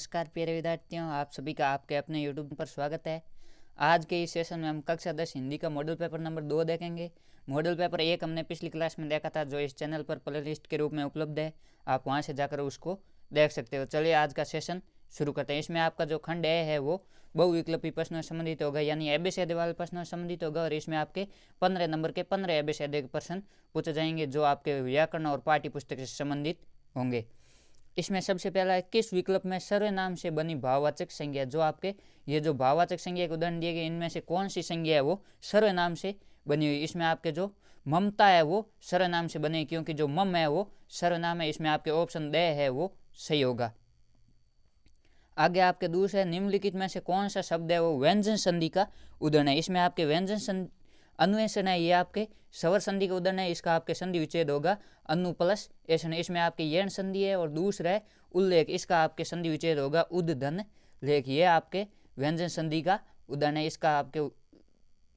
नमस्कार प्यारे विद्यार्थियों, आप सभी का आपके अपने यूट्यूब पर स्वागत है। आज के इस सेशन में हम कक्षा 10 हिंदी का मॉडल पेपर नंबर 2 देखेंगे। मॉडल पेपर 1 हमने पिछली क्लास में देखा था, जो इस चैनल पर प्लेलिस्ट के रूप में उपलब्ध है। आप वहां से जाकर उसको देख सकते हो। चलिए आज का सेशन शुरू करते हैं। इसमें आपका जो खंड ए है वो बहुविकल्पी प्रश्नों से संबंधित होगा, यानी एबीसीडी वाले प्रश्नों से संबंधित होगा। और इसमें आपके 15 नंबर के 15 एबीसीडी के प्रश्न पूछे जाएंगे, जो आपके व्याकरण और पाठ्य पुस्तक से संबंधित होंगे। इसमें सबसे पहला है, किस विकल्प में सर्वनाम से बनी भाववाचक संज्ञा। जो आपके ये जो भाववाचक संज्ञा के उदाहरण दिए गए, इनमें से कौन सी संज्ञा है वो सर्वनाम से बनी हुई। इसमें आपके जो ममता है वो सर्वनाम से बने, क्योंकि जो मम है वो सर्वनाम है। इसमें आपके ऑप्शन ड है वो सही होगा। आगे आपके दूसरे, निम्नलिखित में से कौन सा शब्द है वो व्यंजन संधि का उदाहरण है। इसमें आपके व्यंजन अन्वेषण है, ये आपके स्वर संधि का उदाहरण है। इसका आपके संधि विच्छेद होगा अनु प्लस ऐसन। इसमें आपके यण संधि है। और दूसरा है उल्लेख, इसका आपके संधि विच्छेद होगा उद धन लेख। ये आपके व्यंजन संधि का उदाहरण है। इसका आपके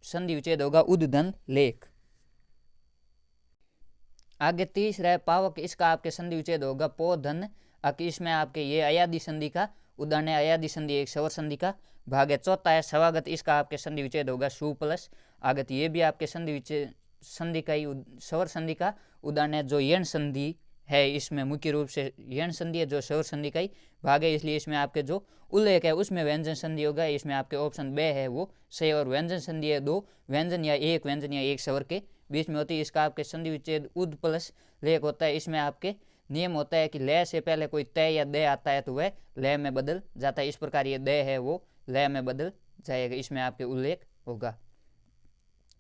संधि विच्छेद होगा उद धन लेख। आगे तीसरा है पावक, इसका आपके संधि विच्छेद होगा पो धन अक। इसमें आपके ये अयादि संधि का उदाहरण है। अयादि संधि एक स्वर संधि का भाग है। चौथा है स्वागत, इसका आपके संधि विच्छेद होगा सु प्लस आगत। ये भी आपके संधि विच्छेद संधि का ही स्वर संधि का उदाहरण है। जो यण संधि है, इसमें मुख्य रूप से यण संधि है, जो स्वर संधि का ही भाग है। इसलिए इसमें आपके जो उल्लेख है उसमें व्यंजन संधि होगा। इसमें आपके ऑप्शन बे है वो सही। और व्यंजन संधि है दो व्यंजन या एक स्वर के बीच में होती है। इसका आपके संधि विच्छेद उद प्लस लेख होता है। इसमें आपके नियम होता है कि लय से पहले कोई तय या दे आता है तो वह लय में बदल जाता है। इस प्रकार ये दे है वो लय में बदल जाएगा। इसमें आपके उल्लेख होगा।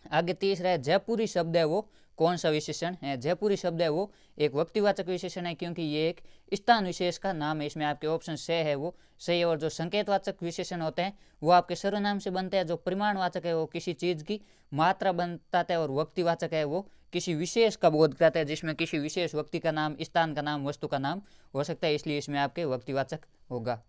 आगे तीसरा है, जयपुरी शब्द है वो कौन सा विशेषण है। जयपुरी शब्द है वो एक व्यक्तिवाचक विशेषण है, क्योंकि ये एक स्थान विशेष का नाम है। इसमें आपके ऑप्शन से है वो सही। और जो संकेतवाचक विशेषण होते हैं वो आपके सर्वनाम से बनते हैं। जो परिमाणवाचक है वो किसी चीज की मात्रा बताता है। और व्यक्तिवाचक है वो किसी विशेष का बोध कराता है, जिसमें किसी विशेष व्यक्ति का नाम, स्थान का नाम, वस्तु का नाम हो सकता है। इसलिए इसमें आपके व्यक्तिवाचक होगा।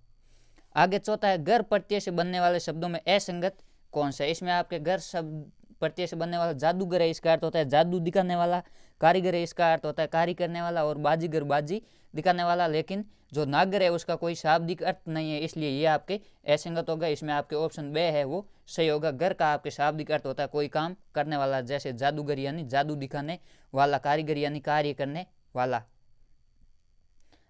आगे चौथा है, घर प्रत्यय से बनने वाले शब्दों में असंगत कौन सा है। इसमें आपके घर शब्द प्रत्यय से बनने वाला जादूगर है, इसका अर्थ होता है जादू दिखाने वाला। कारीगर है, इसका अर्थ होता है कार्य करने वाला। और बाजीगर बाजी दिखाने वाला। लेकिन जो नागर है उसका कोई शाब्दिक अर्थ नहीं है, इसलिए ये आपके असंगत होगा। इसमें आपके ऑप्शन बे है वो सही होगा। घर का आपके शाब्दिक अर्थ होता है कोई काम करने वाला, जैसे जादूगर यानी जादू दिखाने वाला, कारीगर यानी कार्य करने वाला।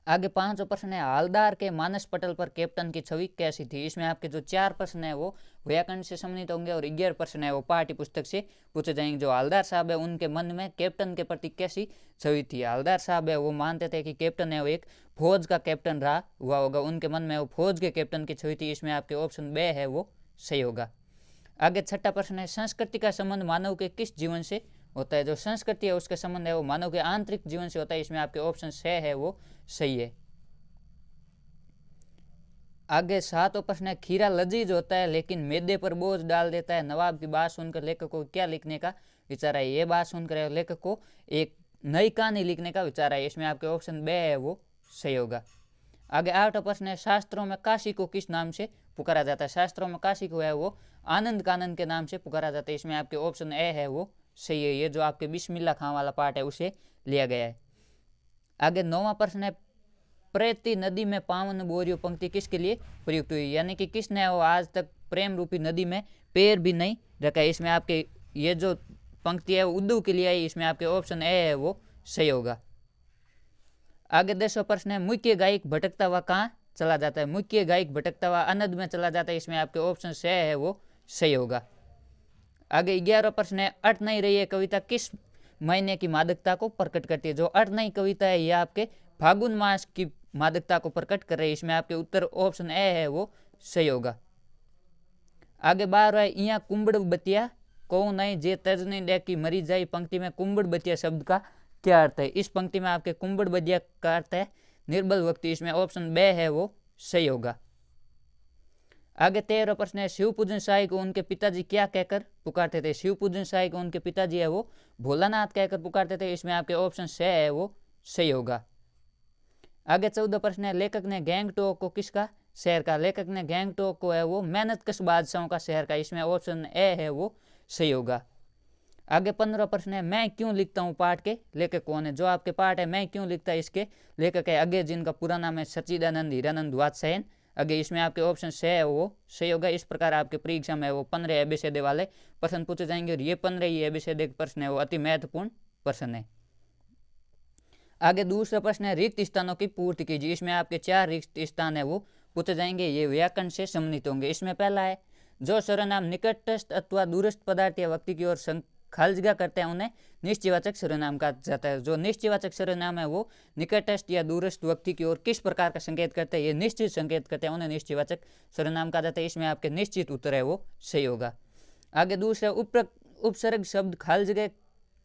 आगे 5वां प्रश्न है, हालदार के मानस पटल पर कैप्टन की छवि कैसी थी। इसमें आपके जो 4 प्रश्न है वो व्याकरण से संबंधित होंगे और 11 प्रश्न है वो पाठ्य पुस्तक से पूछे जाएंगे। जो हालदार साहब है उनके मन में कैप्टन के प्रति कैसी छवि थी। हालदार साहब है वो मानते थे कि कैप्टन है वो एक फौज का कैप्टन रहा हुआ होगा। उनके मन में वो फौज के कैप्टन की छवि थी। इसमें आपके ऑप्शन बे है वो सही होगा। आगे 6वां प्रश्न है, संस्कृति का संबंध मानव के किस जीवन से होता है। जो संस्कृति है उसका संबंध है वो मानव के आंतरिक जीवन से होता है। इसमें आपके ऑप्शन से है वो सही है। आगे 7वां प्रश्न है, खीरा लजीज होता है लेकिन मैदे पर बोझ डाल देता है। नवाब की बात सुनकर लेखक को क्या लिखने का विचार है। ये बात सुनकर लेखक को एक नई कहानी लिखने का विचार है। इसमें आपके ऑप्शन बे है वो सही होगा। आगे 8वां प्रश्न है, शास्त्रों में काशी को किस नाम से पुकारा जाता है। शास्त्रों में काशी को है वो आनंद कानंद के नाम से पुकारा जाता है। इसमें आपके ऑप्शन ए है वो सही है। ये जो आपके बिस्मिल्लाह खां वाला पार्ट है उसे लिया गया है। आगे 9वां प्रश्न है, प्रेती नदी में पावन बोरियो पंक्ति किसके लिए प्रयुक्त हुई। यानी कि किसने वो आज तक प्रेम रूपी नदी में पैर भी नहीं रखा है। इसमें आपके ये जो पंक्ति है उद्धव के लिए आई। इसमें आपके ऑप्शन ए है वो सही होगा। आगे 10वां प्रश्न है, मुख्य गायक भटकता हुआ कहाँ चला जाता है। मुख्य गायक भटकता हुआ अनद में चला जाता है। इसमें आपके ऑप्शन से है वो सही होगा। आगे 11वां प्रश्न है, अट नहीं रही है कविता किस महीने की मादकता को प्रकट करती है। जो अट नहीं कविता है यह आपके फागुन मास की मादकता को प्रकट कर रही है। इसमें आपके उत्तर ऑप्शन ए है वो सही होगा। आगे 12वां है, इया कुंबड़ बतिया को नहीं जे तज नहीं दे की मरी जाई। पंक्ति में कुंबड़ बतिया शब्द का क्या अर्थ है। इस पंक्ति में आपके कुंबड़ बतिया का अर्थ है निर्बल व्यक्ति। इसमें ऑप्शन बे है वो सही होगा। आगे 13वां प्रश्न है, शिवपूजन साई को उनके पिताजी क्या कहकर पुकारते थे। शिवपूजन साई को उनके पिताजी है वो भोलानाथ कहकर पुकारते थे। इसमें आपके ऑप्शन से है वो सही होगा। आगे 14वां प्रश्न है, लेखक ने गैंगटॉक को किसका शहर का। लेखक ने गैंगटॉक को है वो मेहनतकश बादशाहों का शहर का। इसमें ऑप्शन ए है वो सही होगा। आगे 15वां प्रश्न है, मैं क्यों लिखता हूँ पाठ के लेखक कौन है। जो आपके पाठ है मैं क्यों लिखता है इसके लेखक है अज्ञे, जिनका पूरा नाम है सच्चिदानंद हीरानंद वात्स्यायन आगे इसमें आपके ऑप्शन से है वो सही होगा। इस प्रकार आपके परीक्षा में वो 15 एबीसीडी वाले प्रश्न पूछे जाएंगे और ये 15 ही एबीसीडी प्रश्न है वो अति महत्वपूर्ण प्रश्न है। आगे दूसरा प्रश्न है रिक्त स्थानों की पूर्ति कीजिए। इसमें आपके 4 रिक्त स्थान है वो पूछे जाएंगे, ये व्याकरण से सम्मिलित होंगे। इसमें पहला है जो सर्वनाम निकटस्थ अथवा दूरस्थ पदार्थ या व्यक्ति की ओर खाली जगह करते हैं उन्हें निश्चयवाचक सर्वनाम कहा जाता है। जो निश्चयवाचक सर्वनाम है वो निकटस्थ या दूरस्थ व्यक्ति की ओर किस प्रकार का संकेत करते हैं, ये निश्चित संकेत करते हैं, उन्हें निश्चयवाचक सर्वनाम कहा जाता है। इसमें आपके निश्चित उत्तर है वो सही होगा। आगे दूसरा उपसर्ग शब्द खाली जगह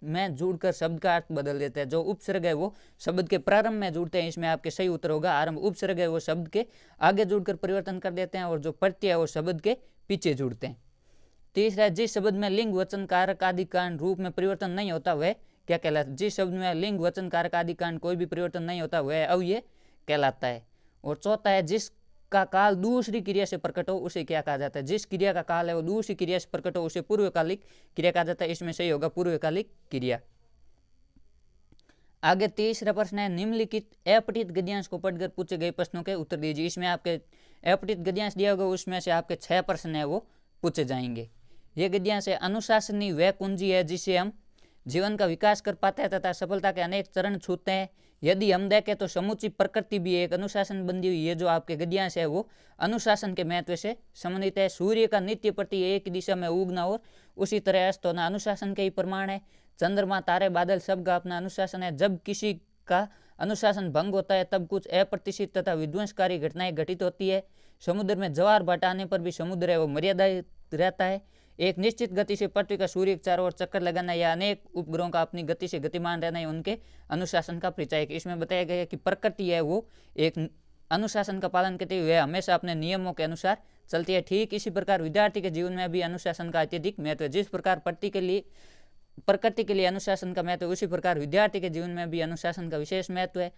में जुड़कर शब्द का अर्थ बदल देते हैं। जो उपसर्ग है वो शब्द के प्रारंभ में जुड़ते हैं, इसमें आपके सही उत्तर होगा आरंभ। उपसर्ग है वो शब्द के आगे जुड़कर परिवर्तन कर देते हैं और जो प्रत्यय है वो शब्द के पीछे जुड़ते हैं। तीसरा, जिस शब्द में लिंग वचन कारक आदि कांड रूप में परिवर्तन नहीं होता वह क्या कहलाता है। जिस शब्द में लिंग वचन कारक आदि कांड कोई भी परिवर्तन नहीं होता वह अव्यय कहलाता है। और चौथा है जिसका काल दूसरी क्रिया से प्रकट हो उसे क्या कहा जाता है। जिस क्रिया का काल है वो दूसरी क्रिया से प्रकट हो उसे पूर्वकालिक क्रिया कहा जाता है। इसमें सही होगा पूर्वकालिक क्रिया। आगे तीसरा प्रश्न है निम्नलिखित अपठित गद्यांश को पढ़कर पूछे गए प्रश्नों के उत्तर दीजिए। इसमें आपके अपठित गद्यांश दिया होगा, उसमें से आपके 6 प्रश्न है वो पूछे जाएंगे। ये गद्यांश है अनुशासनी वह कुंजी है जिससे हम जीवन का विकास कर पाते हैं तथा सफलता के अनेक चरण छूते हैं। यदि हम देखें तो समूची प्रकृति भी एक अनुशासन बंधी हुई है। जो आपके गद्यांश है वो अनुशासन के महत्व से संबंधित है। सूर्य का नित्य प्रति एक दिशा में उगना और उसी तरह अस्त होना अनुशासन के ही प्रमाण है। चंद्रमा तारे बादल सबका अपना अनुशासन है। जब किसी का अनुशासन भंग होता है तब कुछ अप्रत्याशित तथा विध्वंसकारी घटनाएं घटित होती है। समुद्र में ज्वार भाटा आने पर भी समुद्र है वो मर्यादित रहता है। एक निश्चित गति से पृथ्वी का सूर्य के चारों ओर चक्कर लगाना या अनेक उपग्रहों का अपनी गति से गतिमान रहना उनके अनुशासन का परिचय है। इसमें बताया गया है कि प्रकृति है वो एक अनुशासन का पालन करते हुए हमेशा अपने नियमों के अनुसार चलती है। ठीक इसी प्रकार विद्यार्थी के जीवन में भी अनुशासन का अत्यधिक महत्व है। जिस प्रकार प्रकृति के लिए अनुशासन का महत्व है उसी प्रकार विद्यार्थी के जीवन में भी अनुशासन का विशेष महत्व है।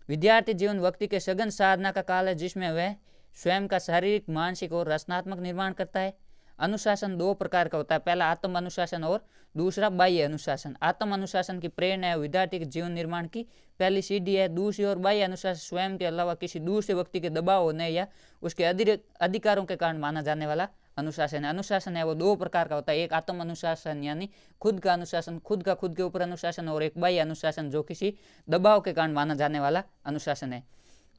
विद्यार्थी जीवन व्यक्ति के सघन साधना का काल है जिसमें वह स्वयं का शारीरिक मानसिक और रचनात्मक निर्माण करता है। अनुशासन 2 प्रकार का होता है, पहला आत्म अनुशासन और दूसरा बाह्य अनुशासन। आत्म अनुशासन की प्रेरणा है विद्यार्थी के जीवन निर्माण की पहली सीढ़ी है। दूसरी और बाह्य अनुशासन स्वयं के अलावा किसी दूसरे व्यक्ति के दबाव होने या उसके अधिकारों के कारण माना जाने वाला अनुशासन है। अनुशासन है वो 2 प्रकार का होता है, एक आत्म अनुशासन यानी खुद का अनुशासन, खुद के ऊपर अनुशासन, और एक बाह्य अनुशासन जो किसी दबाव के कारण माना जाने वाला अनुशासन है।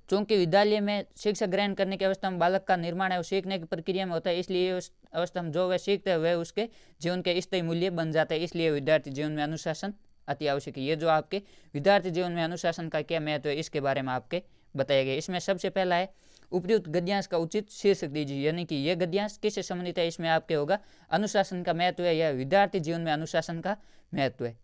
चूंकि विद्यालय में शिक्षा ग्रहण करने की अवस्था में बालक का निर्माण है वो सीखने की प्रक्रिया में होता है, इसलिए उस अवस्था में जो वह सीखते हैं वह उसके जीवन के स्थायी मूल्य बन जाता है। इसलिए विद्यार्थी जीवन में अनुशासन अति आवश्यक है। ये जो आपके विद्यार्थी जीवन में अनुशासन का क्या महत्व है इसके बारे में आपके बताया गया। इसमें सबसे पहला है उपयुक्त गद्यांश का उचित शीर्षक दीजिए, यानी कि यह गद्यांश किससे संबंधित है। इसमें आपके होगा अनुशासन का महत्व है या विद्यार्थी जीवन में अनुशासन का महत्व है।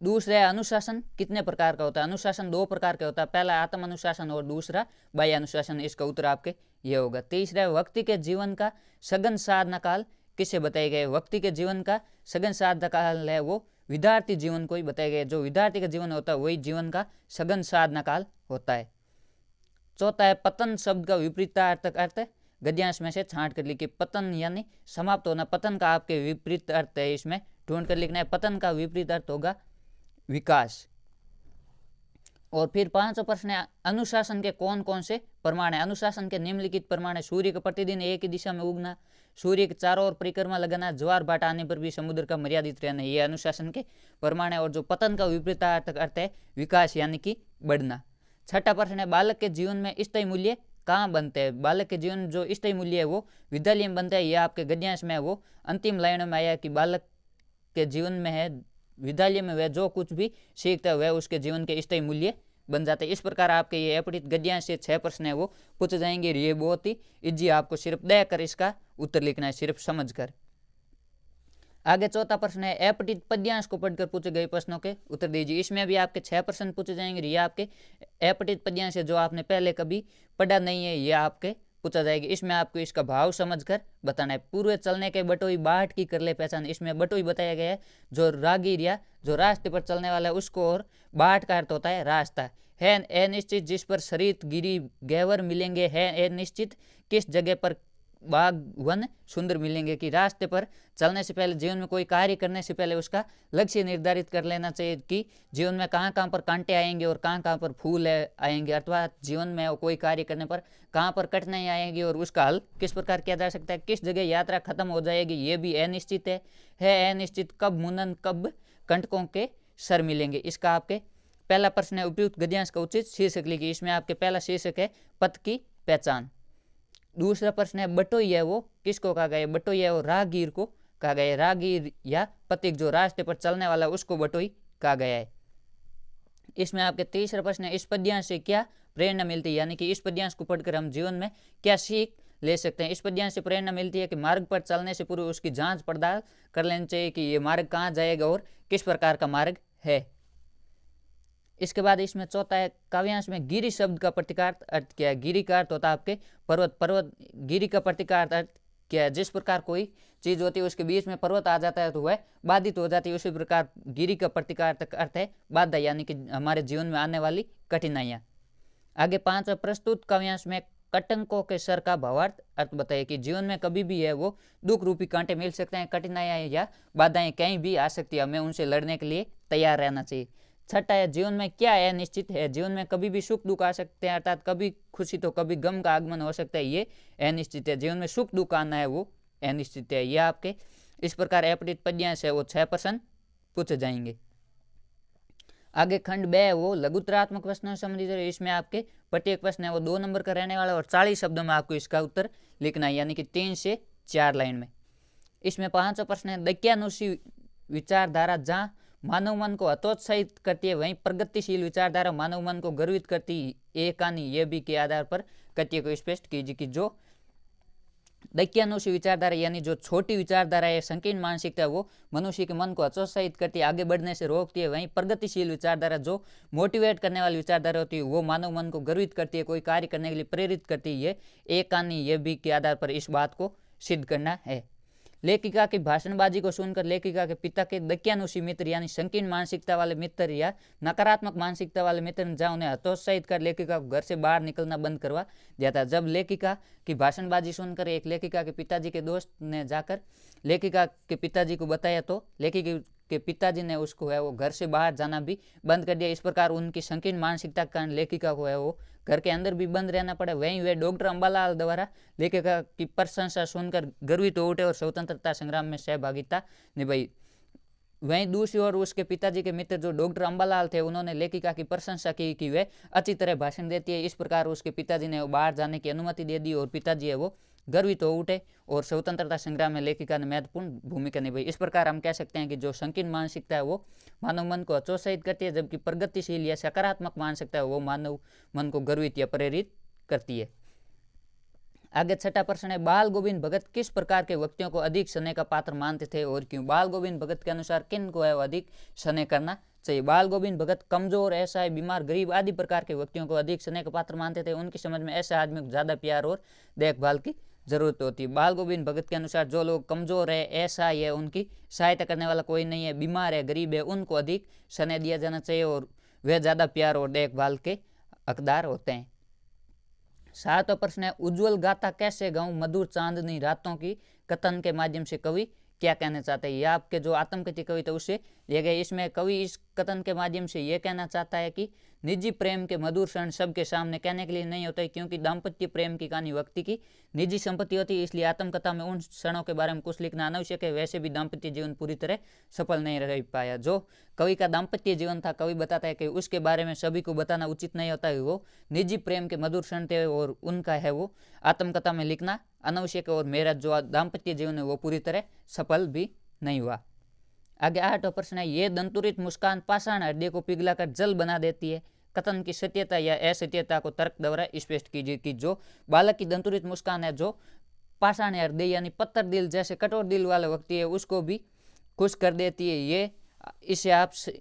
दूसरा है अनुशासन कितने प्रकार का होता है। अनुशासन 2 प्रकार का होता है, पहला आत्म अनुशासन और दूसरा बाह्य अनुशासन। इसका उत्तर आपके ये होगा। तीसरा है व्यक्ति के जीवन का सघन साधना काल किससे बताया गया। व्यक्ति के जीवन का सघन साधना काल है वो विद्यार्थी जीवन को ही बताया गया। जो विद्यार्थी का जीवन होता है वही जीवन का सघन साधना काल होता है। चौथा है पतन शब्द का विपरीतार्थक अर्थ गद्यांश में से छांट कर लिखिए। पतन यानी समाप्त होना, पतन का आपके विपरीत अर्थ है, इसमें ढूंढ कर लिखना है। पतन का विपरीत अर्थ होगा विकास। और फिर 5वां प्रश्न है अनुशासन के कौन कौन से प्रमाण है। अनुशासन के निम्नलिखित प्रमाण है सूर्य का प्रतिदिन एक ही दिशा में उगना, सूर्य के चारों ओर परिक्रमा लगाना, ज्वार भाटा आने पर भी समुद्र का मर्यादित रहना, ये अनुशासन के प्रमाण है। और जो पतन का विपरीतार्थक अर्थ है विकास यानी कि बढ़ना। 6वां प्रश्न है बालक के जीवन में स्थायी मूल्य कहाँ बनते हैं। बालक के जीवन जो स्थायी मूल्य है वो विद्यालय में बनता है। यह आपके गद्यांश में है वो अंतिम लाइनों में आया कि बालक के जीवन में है विद्यालय में वह जो कुछ भी सीखता है वह उसके जीवन के स्थायी मूल्य बन जाते हैं। इस प्रकार आपके ये अपठित गद्यांश से 6 प्रश्न है वो पूछे जाएंगे। ये बहुत ही इजी, आपको सिर्फ देख कर इसका उत्तर लिखना है, सिर्फ समझ कर। आगे 4वां प्रश्न है अपठित पद्यांश को पढ़कर पूछे गए प्रश्नों के उत्तर दीजिए। इसमें भी आपके 6 प्रश्न पूछे जाएंगे। ये आपके अपठित पद्यांश है जो आपने पहले कभी पढ़ा नहीं है, ये आपके पूछा जाएगा। इसमें आपको इसका भाव समझकर बताना है। पूर्व चलने के बटोई बाट की कर ले पहचान। इसमें बटोई बताया गया है जो रागीर या जो रास्ते पर चलने वाला है उसको, और बाट का अर्थ होता है रास्ता। है अनिश्चित जिस पर शरीर गिरी गहवर मिलेंगे, है अनिश्चित किस जगह पर बाग वन सुंदर मिलेंगे। कि रास्ते पर चलने से पहले, जीवन में कोई कार्य करने से पहले उसका लक्ष्य निर्धारित कर लेना चाहिए कि जीवन में कहाँ कहाँ पर कांटे आएंगे और कहाँ कहाँ पर फूल आएंगे, अथवा जीवन में कोई कार्य करने पर कहाँ पर कठिनाई आएगी और उसका हल किस प्रकार किया जा सकता है। किस जगह यात्रा खत्म हो जाएगी ये भी अनिश्चित है अनिश्चित। कब मुनन कब कंटकों के सर मिलेंगे। इसका आपके पहला प्रश्न है उपयुक्त गद्यांश का उचित शीर्षक लिखिए। इसमें आपके पहला शीर्षक है पथ की पहचान। दूसरा प्रश्न है बटोई है वो किसको कहा गया। बटोई है वो राहगीर को कहा गया है। राहगीर या पथिक जो रास्ते पर चलने वाला उसको बटोई कहा गया है। इसमें आपके तीसरा प्रश्न है इस पद्यांश से क्या प्रेरणा मिलती है, यानी कि इस पद्यांश को पढ़कर हम जीवन में क्या सीख ले सकते हैं। इस पद्यांश से प्रेरणा मिलती है कि मार्ग पर चलने से पूर्व उसकी जांच पड़ताल कर लेनी चाहिए कि ये मार्ग कहाँ जाएगा और किस प्रकार का मार्ग है। इसके बाद इसमें चौथा है काव्यांश में गिरि शब्द का प्रतीकार्थ अर्थ क्या है। गिरि का अर्थ होता है आपके पर्वत। पर्वत गिरि का प्रतीकार्थ अर्थ क्या है। जिस प्रकार कोई चीज होती है उसके बीच में पर्वत आ जाता है तो वह बाधित हो जाती है, उसी प्रकार गिरि का प्रतीकार्थ अर्थ है बाधा, यानी कि हमारे जीवन में आने वाली कठिनाइयां। आगे पांचवा प्रस्तुत काव्यांश में कटंकों के सर का भावार्थ अर्थ बताइए। कि जीवन में कभी भी है वो दुख रूपी कांटे मिल सकते हैं, कठिनाइयां या बाधाएं कहीं भी आ सकती है, हमें उनसे लड़ने के लिए तैयार रहना चाहिए। छठा है जीवन में क्या है निश्चित है। जीवन में कभी भी सुख दुख आ सकते हैं, अर्थात कभी खुशी तो कभी गम का आगमन हो सकता है, ये अनिश्चित है। जीवन में सुख दुख आना है वो अनिश्चित है। यह आपके इस प्रकार अपठित पद्यांश है वो 6 प्रश्न पूछे जाएंगे। आगे खंड 2 है वो लघुतरात्मक प्रश्नों से संबंधित है। इसमें आपके प्रत्येक प्रश्न है वो 2 नंबर का रहने वाला और 40 शब्दों में आपको इसका उत्तर लिखना है, यानी कि 3 से 4 लाइन में। इसमें 5वां प्रश्न है दक्यानुशी विचारधारा जहाँ मानव मन को हतोत्साहित करती है वहीं प्रगतिशील विचारधारा मानव मन को गर्वित करती है कहानी ये भी के आधार पर कथ्य को स्पष्ट कीजिए। कि जो दक्यानुशी विचारधारा यानी जो छोटी विचारधारा है, संकीर्ण मानसिकता है, वो मनुष्य के मन को हतोत्साहित करती है, आगे बढ़ने से रोकती है। वहीं प्रगतिशील विचारधारा जो मोटिवेट करने वाली विचारधारा होती है वो मानव मन को गर्वित करती है, कोई कार्य करने के लिए प्रेरित करती है। ये एक कहानी ये भी के आधार पर इस बात को सिद्ध करना है। लेखिका की भाषणबाजी को सुनकर लेखिका के पिता के दक्यानुशी मित्र यानी संकीर्ण मानसिकता वाले मित्र या नकारात्मक मानसिकता वाले मित्र ने जहाँ उन्हें हतोत्साहित कर लेखिका को घर से बाहर निकलना बंद करवा दिया था। जब लेखिका की भाषणबाजी सुनकर एक लेखिका के पिताजी के दोस्त ने जाकर लेखिका के पिताजी को बताया तो लेखिका के पिताजी ने उसको है वो घर से बाहर जाना भी बंद कर दिया। इस प्रकार उनकी संकीर्ण मानसिकता के कारण लेखिका को है वो घर के अंदर भी बंद रहना पड़े। वहीं वे डॉक्टर अंबालाल द्वारा लेखिका की प्रशंसा सुनकर गर्वित हो उठे और स्वतंत्रता संग्राम में सहभागिता निभाई। वहीं दूसरी ओर उसके पिताजी के मित्र जो डॉक्टर अंबालाल थे उन्होंने लेखिका की प्रशंसा की कि वे अच्छी तरह भाषण देती है। इस प्रकार उसके पिताजी ने बाहर जाने की अनुमति दे दी और पिताजी है वो गर्वित हो उठे और स्वतंत्रता संग्राम में लेखिका ने महत्वपूर्ण भूमिका निभाई। इस प्रकार हम कह सकते हैं कि जो संकीर्ण मानसिकता है वो मानव मन को हतोत्साहित करती है, जबकि प्रगतिशील या सकारात्मक मानसिकता है वो मानव मन को गर्वित या प्रेरित करती है। आगे छठा प्रश्न है बाल गोविंद भगत किस प्रकार के व्यक्तियों को अधिक स्नेह का पात्र मानते थे और क्यों। बाल गोविंद भगत के अनुसार किन को है अधिक स्नेह करना चाहिए। बाल गोविंद भगत कमजोर, असहाय, बीमार, गरीब आदि प्रकार के व्यक्तियों को अधिक स्नेह का पात्र मानते थे। उनकी समझ में ऐसे आदमी को ज्यादा प्यार और देखभाल की जरूरत होती है। बाल गोविंद भगत के अनुसार जो लोग कमजोर है, असहाय है, उनकी सहायता करने वाला कोई नहीं है, बीमार है, गरीब है, उनको अधिक स्नेह दिया जाना चाहिए और वे ज्यादा प्यार और देखभाल के हकदार होते हैं। 7वां प्रश्न है उज्जवल गाथा कैसे गाऊं मधुर चांदनी रातों की कथन के माध्यम से कवि क्या कहना चाहता है। यह आपके जो आत्मकथी कविता उससे लिए गए। इसमें कवि इस कथन के माध्यम से यह कहना चाहता है कि निजी प्रेम के मधुर क्षण सबके सामने कहने के लिए नहीं होता है, क्योंकि दाम्पत्य प्रेम की कहानी व्यक्ति की निजी संपत्ति होती है। इसलिए आत्मकथा में उन क्षणों के बारे में कुछ लिखना अनावश्यक है। वैसे भी दाम्पत्य जीवन पूरी तरह सफल नहीं रह पाया। जो कवि का दाम्पत्य जीवन था, कवि बताता है कि उसके बारे में सभी को बताना उचित नहीं होता है। वो निजी प्रेम के मधुर क्षण थे और उनका है वो आत्मकथा में लिखना अनावश्यक है और मेरा जो दाम्पत्य जीवन है वो पूरी तरह सफल भी नहीं हुआ। आगे 8वां प्रश्न है ये दंतुरित मुस्कान पाषाण हृदय को पिघलाकर जल बना देती है। कथन की सत्यता या असत्यता को तर्क द्वारा स्पष्ट कीजिए। कि जो बालक की दंतुरित मुस्कान है जो पाषाण हृदय यानी पत्थर दिल जैसे कठोर दिल वाला व्यक्ति है उसको भी खुश कर देती है।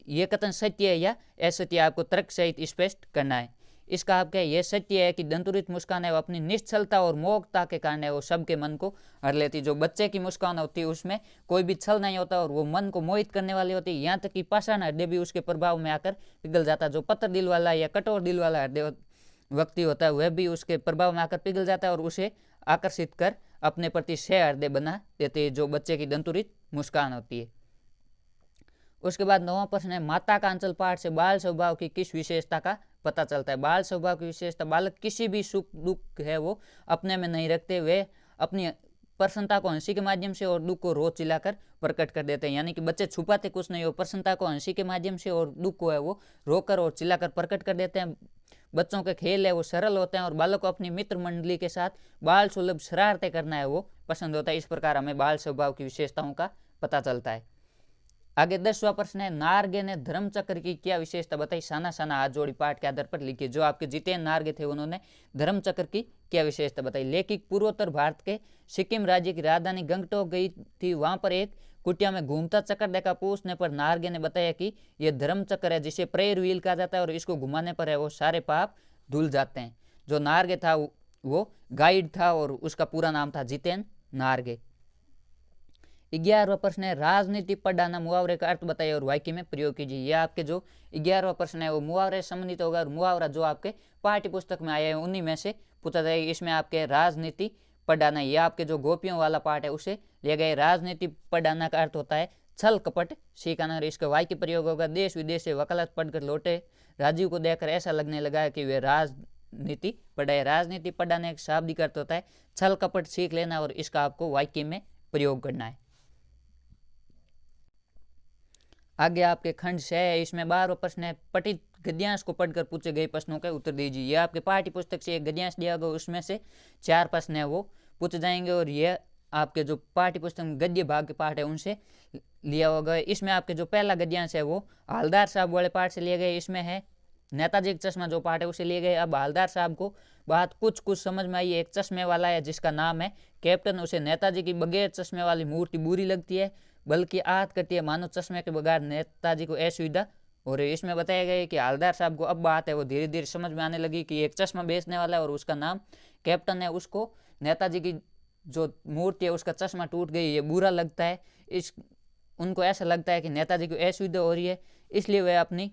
ये कथन सत्य है या असत्य आपको तर्क सहित स्पष्ट करना है। इसका आपका ये सत्य है कि दंतुरित मुस्कान है वो अपनी निश्चलता और मोहकता के कारण है वो सबके मन को हर लेती। जो बच्चे की मुस्कान होती है उसमें कोई भी छल नहीं होता और वो मन को मोहित करने वाली होती है। यहाँ तक कि पाषाण हृदय भी उसके प्रभाव में आकर पिघल जाता है। जो पत्थर दिल वाला या कठोर दिल वाला हृदय व्यक्ति होता है वह भी उसके प्रभाव में आकर पिघल जाता है और उसे आकर्षित कर अपने प्रति सहृदय बना देती है, जो बच्चे की दंतुरित मुस्कान होती है। उसके बाद 9वां प्रश्न है, माता का अंचल पाठ से बाल स्वभाव की किस विशेषता का पता चलता है। बाल स्वभाव की विशेषता, बालक किसी भी सुख दुख है वो अपने में नहीं रखते, वे अपनी प्रसन्नता को हंसी के माध्यम से और दुख को रो चिल्लाकर प्रकट कर देते हैं। यानी कि बच्चे छुपाते कुछ नहीं हो, प्रसन्नता को हंसी के माध्यम से और दुख को है वो रोकर और चिल्लाकर प्रकट कर देते हैं। बच्चों के खेल है वो सरल होते हैं और बालक को अपनी मित्र मंडली के साथ बाल सुलभ शरारतें करना है वो पसंद होता है। इस प्रकार हमें बाल स्वभाव की विशेषताओं का पता चलता है। आगे 10वां प्रश्न है, नार्गे ने धर्मचक्र की क्या विशेषता बताई। साना साना हाथ जोड़ी पाठ के आधार पर लिखिए। जो आपके जितेंद्र नार्गे थे उन्होंने धर्मचक्र की क्या विशेषता बताई। लेखिक पूर्वोत्तर भारत के सिक्किम राज्य की राजधानी गंगटोक गई थी, वहां पर एक कुटिया में घूमता चक्र देखा। पूछने पर नार्गे ने बताया कि यह धर्मचक्र है, जिसे प्रेयर व्हील कहा जाता है और इसको घुमाने पर है वो सारे पाप धुल जाते हैं। जो नार्गे था वो गाइड था और उसका पूरा नाम था जितेंद्र नार्गे। 11वां प्रश्न है, राजनीति पढ़ाना मुहावरे का अर्थ बताइए और वाक्य में प्रयोग कीजिए। यह आपके जो 11वां प्रश्न है वो मुहावरे संबंधित होगा और मुहावरा जो आपके पाठ्य पुस्तक में आए हैं उन्हीं में से पूछा जाएगा। इसमें आपके राजनीति पढ़ाना, यह आपके जो गोपियों वाला पाठ है उसे लिया गया। राजनीति पढ़ाना का अर्थ होता है छल कपट सिखाना। इसका वाक्य प्रयोग होगा, देश विदेश से वकालत पढ़कर लौटे राजीव को देखकर ऐसा लगने लगा कि वे राजनीति पढ़ाए। राजनीति पढ़ाने का शाब्दिक अर्थ होता है छल कपट सीख लेना और इसका आपको वाक्य में प्रयोग करना है। आगे आपके खंड 6 है, इसमें 12वां प्रश्न है, पठित गद्यांश को पढ़कर पूछे गए प्रश्नों का उत्तर दीजिए। यह आपके पाठ्य पुस्तक से एक गद्यांश दिया गया, उसमें से 4 प्रश्न है वो पूछे जाएंगे और यह आपके जो पाठ्य पुस्तक में गद्य भाग के पाठ है उनसे लिया होगा। इसमें आपके जो पहला गद्यांश है वो हालदार साहब वाले पाठ से लिए गए। इसमें है नेताजी का चश्मा जो पाठ है उसे लिए गए। अब हालदार साहब को बात कुछ समझ में आई। एक चश्मे वाला है जिसका नाम है कैप्टन, उसे नेताजी की बगैर चश्मे वाली मूर्ति बुरी लगती है, बल्कि आहत करती है, मानो चश्मे के बगैर नेताजी को असुविधा हो रही है। इसमें बताया गया है कि हालदार साहब को अब बात है वो धीरे धीरे समझ में आने लगी कि एक चश्मा बेचने वाला है और उसका नाम कैप्टन है, उसको नेताजी की जो मूर्ति है उसका चश्मा टूट गई, ये बुरा लगता है। उनको ऐसा लगता है कि नेताजी को असुविधा हो रही है, इसलिए वे अपनी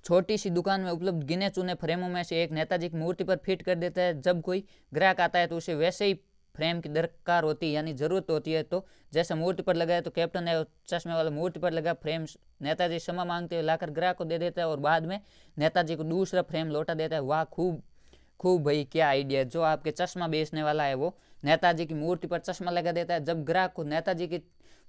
छोटी सी दुकान में उपलब्ध गिने चुने फ्रेमों में से एक नेताजी की मूर्ति पर फिट कर देता है। जब कोई ग्राहक आता है तो उसे वैसे ही फ्रेम की दरकार होती है, यानी जरूरत होती है, तो जैसे मूर्ति पर लगाया तो कैप्टन है चश्मे वाला मूर्ति पर लगा फ्रेम नेताजी क्षमा मांगते हुए लाकर ग्राहक को दे देता है और बाद में नेताजी को दूसरा फ्रेम लौटा देता है। वाह, खूब भाई, क्या आइडिया। जो आपके चश्मा बेचने वाला है वो नेताजी की मूर्ति पर चश्मा लगा देता है। जब ग्राहक को नेताजी की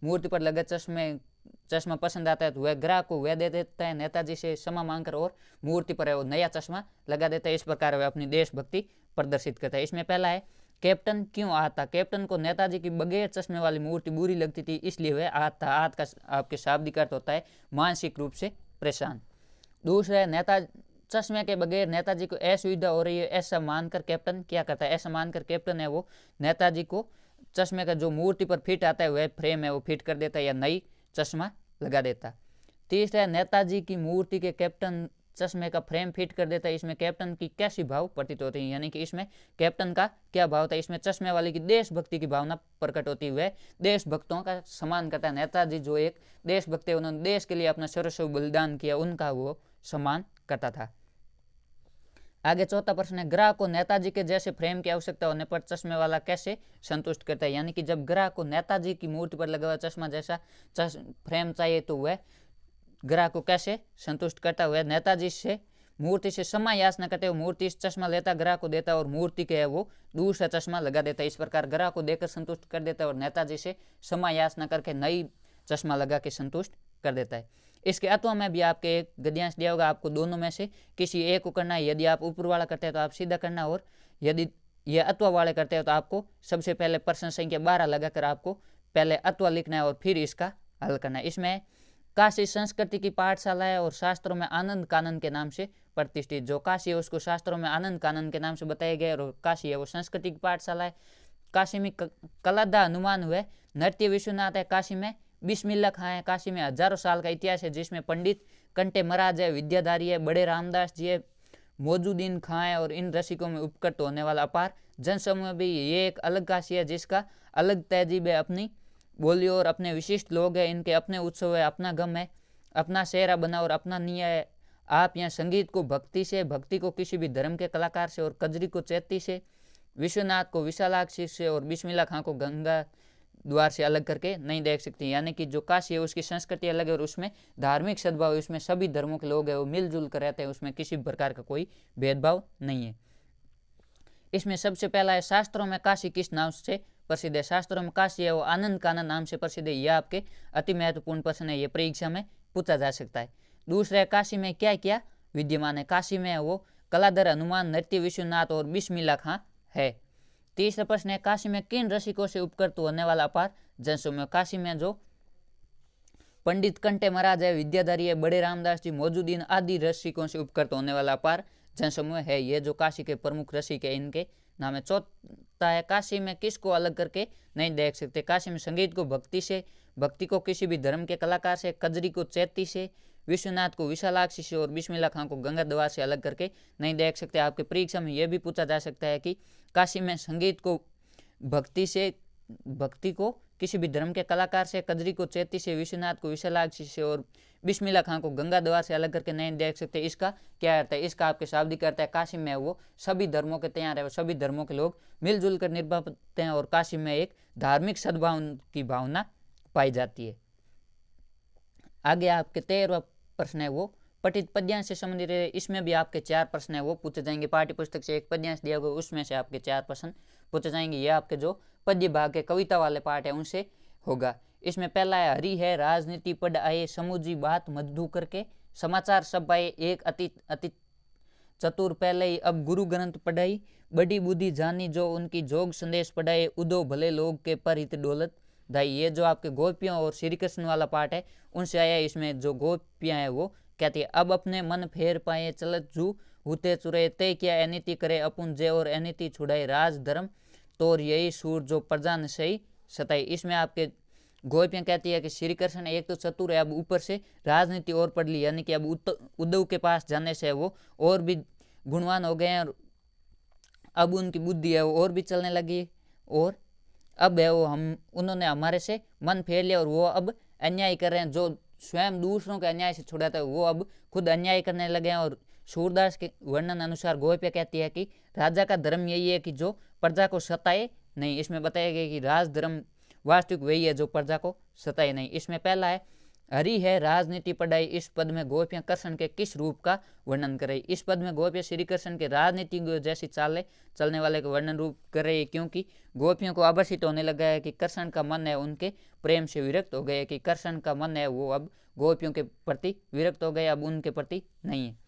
मूर्ति पर लगा चश्मा पसंद आता है तो वह ग्राहक को वह दे देता है, नेताजी से क्षमा मांगकर, और मूर्ति पर है वो नया चश्मा लगा देता है। इस प्रकार वह अपनी देशभक्ति प्रदर्शित करता है। इसमें पहला है, कैप्टन क्यों आता। कैप्टन को नेताजी की बगैर चश्मे वाली मूर्ति बुरी लगती थी, इसलिए वह आता। आत का आपके शाब्दिक अर्थ होता है मानसिक रूप से परेशान। दूसरा है, नेता चश्मे के बगैर नेताजी को असुविधा हो रही है, ऐसा मानकर कैप्टन क्या करता है। ऐसा मानकर कैप्टन है वो नेताजी को चश्मे का जो मूर्ति पर फिट आता है वह फ्रेम है वो फिट कर देता है या नई चश्मा लगा देता। तीसरा है, नेताजी की मूर्ति के कैप्टन चश्मे का फ्रेम फिट कर देता है। इसमें कैप्टन की कैसी भाव प्रतीत होती है, यानी कि इसमें कैप्टन का क्या भाव था। इसमें चश्मे वाले की देशभक्ति की भावना प्रकट होती है, वह देशभक्तों का सम्मान करता है। नेताजी जो एक देशभक्त है, उन्होंने देश के लिए अपना सर्वस्व बलिदान किया, उनका वो सम्मान करता था। आगे चौथा प्रश्न है, ग्राहक को नेताजी के जैसे फ्रेम की आवश्यकता होने पर चश्मे वाला कैसे संतुष्ट करता है। यानी कि जब ग्राहक को नेताजी की मूर्ति पर लगा हुआ चश्मा जैसा फ्रेम चाहिए तो वह ग्राहक को कैसे संतुष्ट करता हुआ नेताजी से मूर्ति से क्षमा याचना करते हुए मूर्ति से चश्मा लेता, ग्राहक को देता और मूर्ति के है वो दूसरा चश्मा लगा देता। इस प्रकार ग्राहक को देकर संतुष्ट कर देता है और नेताजी से क्षमा याचना करके नई चश्मा लगा के संतुष्ट कर देता है। इसके अथवा में भी आपके एक गद्यांश दिया होगा, आपको दोनों में से किसी एक को करना है। यदि आप ऊपर वाला करते हैं तो आप सीधा करना, और यदि यह अथवा वाले करते हैं तो आपको सबसे पहले प्रश्न संख्या 12 लगाकर आपको पहले अथवा लिखना है और फिर इसका हल करना है। इसमें काशी संस्कृति की पाठशाला है और शास्त्रों में आनंद कानन के नाम से प्रतिष्ठित। जो काशी है उसको शास्त्रों में आनंद कानन के नाम से बताया गया और काशी है वो संस्कृति की पाठशाला है। काशी में कलादा हनुमान हुए, नृत्य विश्वनाथ है, काशी में बिस्मिल्ला खां है, काशी में हजारों साल का इतिहास है जिसमें पंडित कंटे महाराज है, विद्याधारी है, बड़े रामदास जी है, मौजूदीन खां है और इन रसिकों में उपकृत होने वाला अपार जनसमूह भी। ये एक अलग काशी है जिसका अलग तहजीब है, अपनी बोली और अपने विशिष्ट लोग हैं, इनके अपने उत्सव है, अपना गम है, अपना सेहरा बना और अपना निया है। आप यहाँ संगीत को भक्ति से, भक्ति को किसी भी धर्म के कलाकार से और कजरी को चैती से, विश्वनाथ को विशालाक्षी से और बिस्मिल्लाह खां को गंगा द्वार से अलग करके नहीं देख सकती। यानी कि जो काशी है उसकी संस्कृति अलग है और उसमें धार्मिक सद्भाव है, उसमें सभी धर्मों के लोग हैं वो मिलजुल कर रहते हैं, उसमें किसी प्रकार का कोई भेदभाव नहीं है। इसमें सबसे पहला है शास्त्रों में काशी किस नाम से प्रसिद्ध है। शास्त्रों में काशी है वो आनंद कानन नाम से प्रसिद्ध है। यह आपके अति महत्वपूर्ण प्रश्न है, ये परीक्षा में पूछा जा सकता है। दूसरा है काशी में क्या क्या विद्यमान है। काशी में वो कलाधर, हनुमान, नृत्य विश्वनाथ और बिस्मिल्लाह खां है। तीसरा प्रश्न है काशी में किन रसिकों से उपकृत होने वाला अपार जनसमूह। काशी में जो पंडित कंटे महाराज है, विद्याधरी है, बड़े रामदास जी, मौजूदीन आदि रसिकों से उपकृत होने वाला अपार जनसमूह है। ये जो काशी के प्रमुख रसिक है इनके नाम है। चौथा है काशी में किसको अलग करके नहीं देख सकते। काशी में संगीत को भक्ति से, भक्ति को किसी भी धर्म के कलाकार से, कजरी को चैती से, विश्वनाथ को विशालाक्षी से और बिस्मिल्लाह खां को गंगा द्वार से अलग करके नहीं देख सकते। आपके परीक्षा में यह भी पूछा जा सकता है कि काशी में संगीत को भक्ति से, भक्ति को किसी भी धर्म के कलाकार से, कजरी को चैती से, विश्वनाथ को विशालाक्षी से और बिस्मिल्लाह खां को गंगा द्वार से अलग करके नहीं देख सकते। इसका क्या अर्थ है। इसका आपके शाब्दिक अर्थ है काशी में वो सभी धर्मों के तैयार है, सभी धर्मों के लोग मिलजुल कर निभाते हैं और काशी में एक धार्मिक सद्भाव की भावना पाई जाती है। आगे आपके 13वां प्रश्न है वो पठित पद्यांश से संबंधित है। इसमें भी आपके 4 प्रश्न है वो पूछे जाएंगे। पाठ्य पुस्तक से एक पद्यांश दिया हुआ उसमें से आपके 4 प्रश्न पूछे जाएंगे। ये आपके जो पद्य भाग के कविता वाले पाठ है उनसे होगा। इसमें पहला है हरि है राजनीति पढ़ आए, समूजी बात मधु करके, समाचार सब आए एक अति चतुर पहले ही, अब गुरु ग्रंथ पढ़ाई, बड़ी बुद्धि जानी जो उनकी जोग संदेश पढ़ाए, उदो भले लोग के पर हित डोलत दाई। ये जो आपके गोपियों और श्री कृष्ण वाला पाठ है उनसे आया। इसमें जो गोपियां हैं वो कहती है अब अपने मन फेर पाए, चलत जू हुते चुरे, ते क्या अनिति करे अपुन जे और अनिति छुड़ाए, राज धर्म तोर यही सूर जो प्रजा ने सही सताई। इसमें आपके गोपियां कहती है कि श्री कृष्ण एक तो चतुर है, अब ऊपर से राजनीति और पढ़ ली, यानी कि अब उद्धव के पास जाने से वो और भी गुणवान हो गए हैं और अब उनकी बुद्धि है वो और भी चलने लगी और अब है वो हम उन्होंने हमारे से मन फेर लिया और वो अब अन्याय कर रहे हैं। जो स्वयं दूसरों के अन्याय से छुड़ाता है वो अब खुद अन्याय करने लगे हैं। और सूरदास के वर्णन अनुसार गोपिया कहती है कि राजा का धर्म यही है कि जो प्रजा को सताए नहीं। इसमें बताया गया कि राज धर्म वास्तविक वही है जो प्रजा को सताए नहीं। इसमें पहला है हरि है राजनीति पढ़ाई। इस पद में गोपियां कृष्ण के किस रूप का वर्णन कर रही। इस पद में गोपियां श्री कृष्ण के राजनीति जैसी चलने वाले का वर्णन रूप कर रही है, क्योंकि गोपियों को आभासित होने लगा है कि कृष्ण का मन है उनके प्रेम से विरक्त हो गए, कि कृष्ण का मन है वो अब गोपियों के प्रति विरक्त हो गए, अब उनके प्रति नहीं है।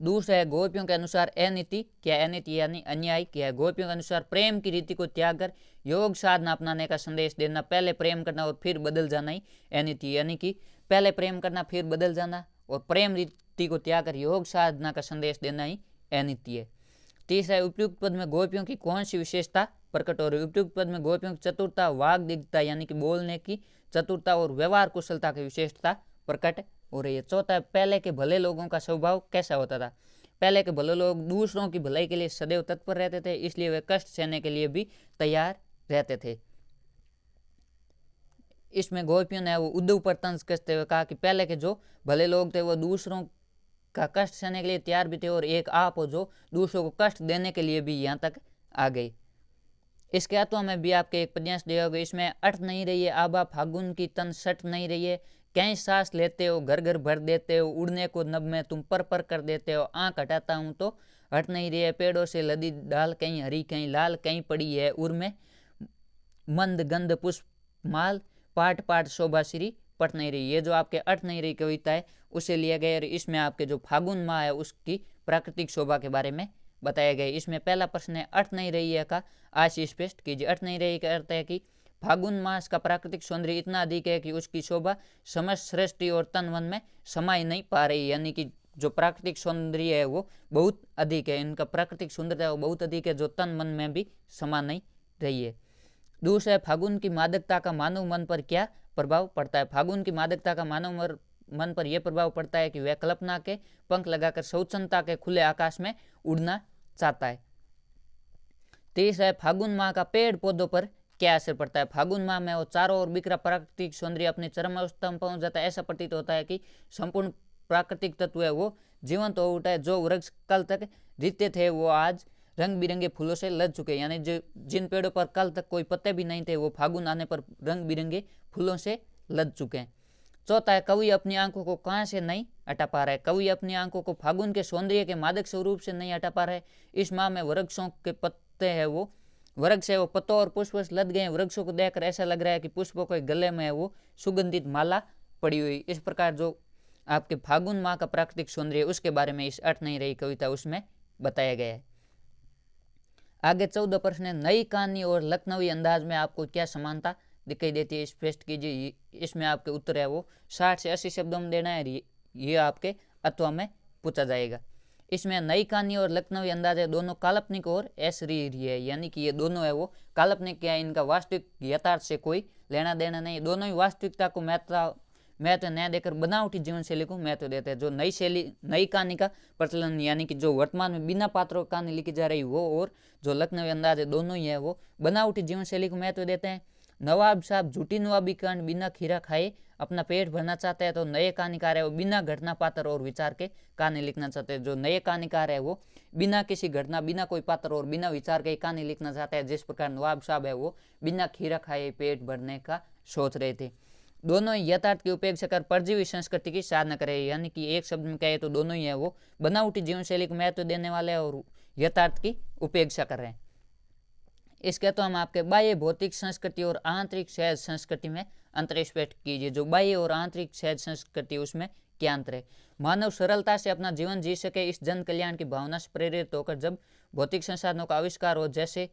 दूसरा है गोपियों के अनुसार अनीति क्या, अनीति यानी अन्याय क्या है। गोपियों के अनुसार प्रेम की रीति को त्याग कर योग साधना अपनाने का संदेश देना, पहले प्रेम करना और फिर बदल जाना ही अनीति, यानी कि पहले प्रेम करना फिर बदल जाना और प्रेम रीति को त्याग कर योग साधना का संदेश देना ही अनीति है। तीसरा है उपयुक्त पद में गोपियों की कौन सी विशेषता प्रकट हो रही है। उपयुक्त पद में गोपियों की चतुरता, वाग दिग्धता यानी कि बोलने की चतुरता और व्यवहार कुशलता की विशेषता प्रकट हो रही है। चौथा है पहले के भले लोगों का स्वभाव कैसा होता था। पहले के भले लोग दूसरों की भलाई के लिए सदैव तत्पर रहते थे, इसलिए वे कष्ट सहने के लिए भी तैयार रहते थे। इसमें गोपियों ने वो उद्धव पर तंज कसते हुए कहा कि पहले के जो भले लोग थे वो दूसरों का कष्ट सहने के लिए तैयार भी थे और एक आप हो जो दूसरों को कष्ट देने के लिए भी यहाँ तक आ गए। इसके अथवा में भी आपके एक पद्यांश दिया होगा। इसमें अट नहीं रही है आबा फागुन की तन सट नहीं रही है, कहीं सांस लेते हो घर घर भर देते हो, उड़ने को नभ में तुम पर कर देते हो, आंख हटाता हूँ तो हट नहीं रही है, पेड़ों से लदी डाल कहीं हरी कहीं लाल, कहीं पड़ी है उर में मंद गंध पुष्प माल, पाट पाट शोभा श्री पट नहीं रही। ये जो आपके अट नहीं रही कविता है उसे लिया गया और इसमें आपके जो फागुन माह है उसकी प्राकृतिक शोभा के बारे में बताया गया। इसमें पहला प्रश्न है अट नहीं रही है का आज स्पष्ट कीजिए। अट नहीं रही का अर्थ है कि फागुन मास का प्राकृतिक सौंदर्य इतना अधिक है कि उसकी शोभा समस्त सृष्टि और तन मन में समाई नहीं पा रही, यानी कि जो प्राकृतिक सौंदर्य है वो बहुत अधिक है, इनका प्राकृतिक सुंदरता वो बहुत अधिक है जो तन मन में भी समा नहीं रही है। दूसरा है फागुन की मादकता का मानव मन पर क्या प्रभाव पड़ता है। फागुन की मादकता का मानव मन पर यह प्रभाव पड़ता है कि वह कल्पना के पंख लगाकर स्वच्छंदता के खुले आकाश में उड़ना चाहता है। तीसरा है फागुन माह का पेड़ पौधों पर क्या असर पड़ता है। फागुन माह में वो चारों ओर बिखरा प्राकृतिक सौंदर्य अपने चरम अवस्था में पहुंच जाता है। ऐसा प्रतीत होता है कि संपूर्ण प्राकृतिक तत्व है वो जीवंत हो उठा है। जो वृक्ष कल तक जीते थे वो आज रंग बिरंगे फूलों से लद चुके, यानी जो जिन पेड़ों पर कल तक कोई पत्ते भी नहीं थे वो फागुन आने पर रंग बिरंगे फूलों से लद चुके हैं। चौथा है कवि अपनी आंखों को कहाँ से नहीं हटा पा रहा है, कवि अपनी आंखों को फागुन के सौंदर्य के मादक स्वरूप से नहीं हटा पा रहा है। इस माह में वृक्षों के पत्ते है वो वृक्ष है वो पत्तों और पुष्प लद गए, वृक्षों को देखकर ऐसा लग रहा है कि पुष्पों के गले में है वो सुगंधित माला पड़ी हुई। इस प्रकार जो आपके फागुन माह का प्राकृतिक सौंदर्य उसके बारे में इस अर्थ नहीं रही कविता उसमें बताया गया है। आगे 14 प्रश्न है, नई कहानी और लखनवी अंदाज में आपको क्या समानता दिखाई देती है, स्पष्ट कीजिए। इसमें आपके उत्तर है वो 60 से 80 शब्दों में देना है, ये आपके अथवा में पूछा जाएगा। इसमें नई कहानी और लखनवी अंदाज है दोनों काल्पनिक और अशरीरी है, यानी कि ये दोनों है वो काल्पनिक है, इनका वास्तविक यथार्थ से कोई लेना देना नहीं। दोनों ही वास्तविकता को महत्व न देकर बनावटी जीवन शैली को महत्व देते हैं। जो नई कहानी का प्रचलन यानी कि जो वर्तमान में बिना पात्रों कहानी लिखी जा रही वो, और जो लखनवी अंदाज है दोनों ही है वो बनावटी जीवन शैली को महत्व देते हैं। नवाब साहब झूठी नवाबी कांड बिना खीरा खाए अपना पेट भरना चाहते हैं, तो नए कहानीकार है वो बिना घटना पात्र और विचार के कहानी लिखना चाहते हैं। जो नए कहानीकार है वो बिना किसी घटना बिना कोई पात्र और बिना विचार के कहानी लिखना चाहते हैं, जिस प्रकार नवाब साहब है वो बिना खीरा खाए पेट भरने का सोच रहे थे। दोनों ही यथार्थ की उपेक्षा कर परजीवी संस्कृति की साधना करे, यानी कि एक शब्द में कहे तो दोनों ही है वो बनावटी जीवन शैली को महत्व देने वाले और यथार्थ की उपेक्षा कर रहे हैं। इसके तो हम आपके बाह्य भौतिक संस्कृति और आंतरिक सहज संस्कृति में अंतर स्पष्ट कीजिए। जो बाह्य और आंतरिक सहज संस्कृति उसमें क्या अंतर है। मानव सरलता से अपना जीवन जी सके इस जन कल्याण की भावना से प्रेरित होकर जब भौतिक संसाधनों का आविष्कार हो, जैसे